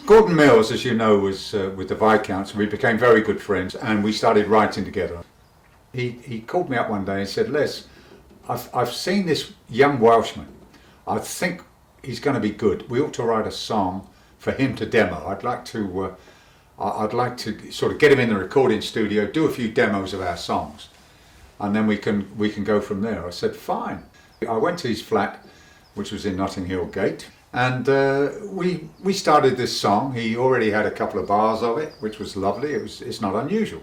Gordon Mills, as you know, was with the Viscounts, and we became very good friends, and we started writing together. He called me up one day and said, Les, I've seen this young Welshman. I think he's going to be good. We ought to write a song for him to demo. I'd like to sort of get him in the recording studio, do a few demos of our songs, and then we can go from there. I said, fine. I went to his flat, which was in Notting Hill Gate, and we started this song. He already had a couple of bars of it, which was lovely. It's not unusual.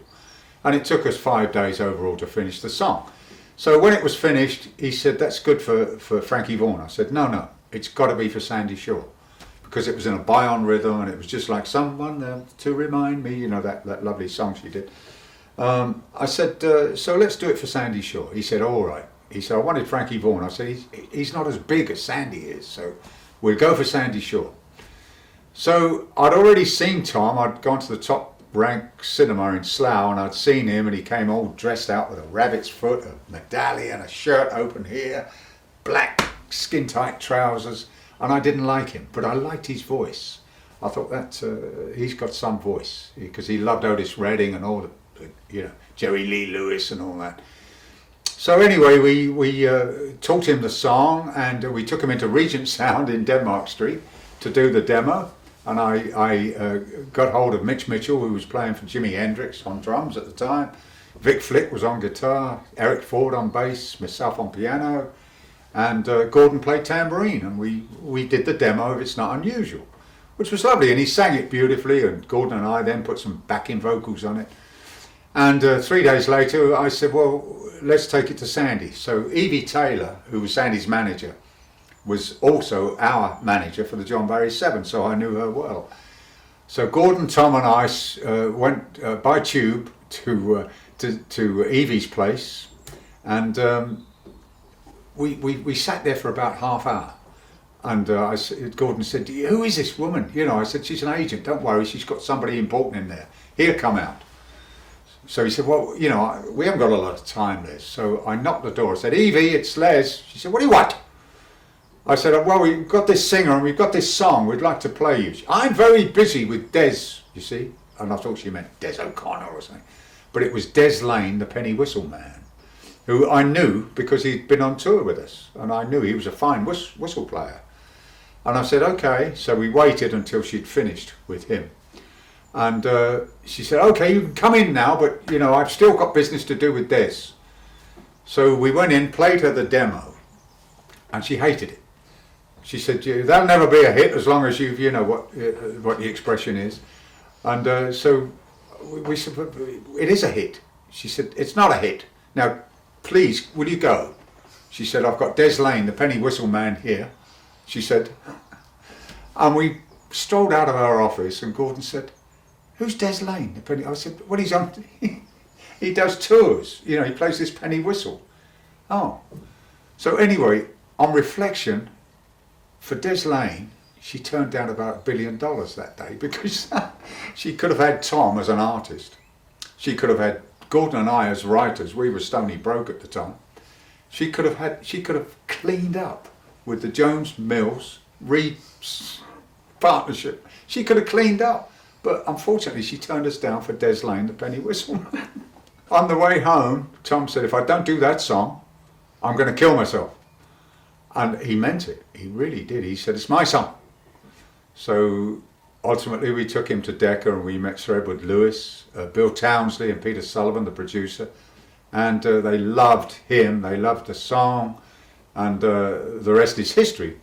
And it took us 5 days overall to finish the song. So when it was finished, he said, that's good for Frankie Vaughan. I said, no, it's got to be for Sandie Shaw. Because it was in a Bion rhythm, and it was just like someone to remind me, you know, that lovely song she did. I said, so let's do it for Sandie Shaw. He said, all right. He said, I wanted Frankie Vaughan. I said, he's not as big as Sandie is, so we'll go for Sandie Shaw. So I'd already seen Tom. I'd gone to the top rank cinema in Slough, and I'd seen him, and he came all dressed out with a rabbit's foot, a medallion, a shirt open here, black skin tight trousers, and I didn't like him, but I liked his voice. I thought that he's got some voice, because he loved Otis Redding and all the, you know, Jerry Lee Lewis and all that. So anyway, we taught him the song, and we took him into Regent Sound in Denmark Street to do the demo. And I got hold of Mitch Mitchell, who was playing for Jimi Hendrix on drums at the time. Vic Flick was on guitar, Eric Ford on bass, myself on piano, and Gordon played tambourine. And we did the demo of It's Not Unusual, which was lovely. And he sang it beautifully, and Gordon and I then put some backing vocals on it. And 3 days later, I said, well, let's take it to Sandie. So Evie Taylor, who was Sandie's manager, was also our manager for the John Barry 7, so I knew her well. So Gordon, Tom and I went by tube to Evie's place, and we sat there for about half hour. And Gordon said, who is this woman? You know, I said, she's an agent, don't worry, she's got somebody important in there. He'll come out. So he said, well, you know, we haven't got a lot of time, Les. So I knocked the door. I said, Evie, it's Les. She said, what do you want? I said, well, we've got this singer and we've got this song, we'd like to play you. I'm very busy with Des, you see. And I thought she meant Des O'Connor or something. But it was Des Lane, the penny whistle man, who I knew because he'd been on tour with us. And I knew he was a fine whistle player. And I said, okay. So we waited until she'd finished with him. And she said, okay, you can come in now, but, you know, I've still got business to do with Des. So we went in, played her the demo, and she hated it. She said, that'll never be a hit as long as you know what the expression is. And so we said, it is a hit. She said, it's not a hit. Now, please, will you go? She said, I've got Des Lane, the penny whistle man here. She said, and we strolled out of our office, and Gordon said, who's Des Lane? The penny? I said, well, he's on, he does tours. You know, he plays this penny whistle. Oh. So anyway, on reflection, for Des Lane, she turned down about $1 billion that day because she could have had Tom as an artist. She could have had Gordon and I as writers. We were stony broke at the time. She could have cleaned up with the Jones Mills Reed partnership. She could have cleaned up, but unfortunately she turned us down for Des Lane, the penny whistle. On the way home, Tom said, if I don't do that song, I'm going to kill myself. And he meant it. He really did. He said, it's my song. So ultimately we took him to Decca, and we met Sir Edward Lewis, Bill Townsley and Peter Sullivan, the producer. And they loved him. They loved the song. And the rest is history.